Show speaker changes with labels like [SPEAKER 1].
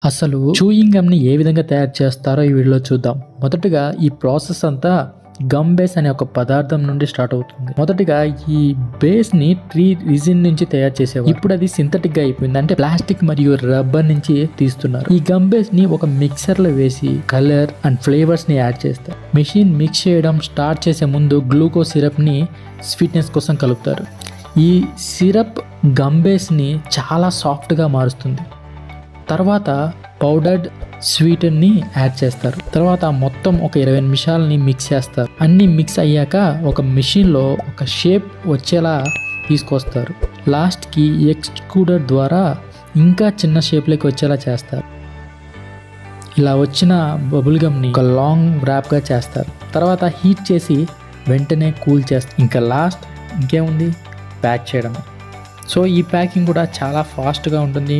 [SPEAKER 1] అసలు చూయింగ్ గమ్‌ని ఏ విధంగా తయారు చేస్తారో ఈ వీడియోలో చూద్దాం. మొదటగా ఈ ప్రాసెస్ అంతా గమ్ బేస్ అనే ఒక పదార్థం నుండి స్టార్ట్ అవుతుంది. మొదటగా ఈ బేస్‌ని ట్రీ రిజిన్ నుంచి తయారు చేసేవారు. ఇప్పుడు అది సింథటిక్‌గా అయిపోయింది. అంటే ప్లాస్టిక్ మరియు రబ్బర్ నుంచి తీస్తున్నారు. ఈ గమ్ బేస్‌ని ఒక మిక్సర్‌లో వేసి కలర్ అండ్ ఫ్లేవర్స్‌ని యాడ్ చేస్తారు. మెషిన్ మిక్స్ చేయడం స్టార్ట్ చేసే ముందు గ్లూకోజ్ సిరప్‌ని స్వీట్‌నెస్ కోసం కలుపుతారు. ఈ సిరప్ గమ్ బేస్‌ని చాలా సాఫ్ట్‌గా మారుస్తుంది. తర్వాత పౌడర్డ్ స్వీట్ని యాడ్ చేస్తారు. తర్వాత మొత్తం ఒక 20 నిమిషాలని మిక్స్ చేస్తారు. అన్నీ మిక్స్ అయ్యాక ఒక మిషన్లో ఒక షేప్ వచ్చేలా తీసుకొస్తారు. లాస్ట్కి ఎక్స్ట్రూడర్ ద్వారా ఇంకా చిన్న షేప్లోకి వచ్చేలా చేస్తారు. ఇలా వచ్చిన బబుల్ గమ్ని ఒక లాంగ్ ర్యాప్గా చేస్తారు. తర్వాత హీట్ చేసి వెంటనే కూల్ చేస్తారు. ఇంకా లాస్ట్ ఇంకేముంది, ప్యాక్ చేయడమే. సో ఈ ప్యాకింగ్ కూడా చాలా ఫాస్ట్గా ఉంటుంది.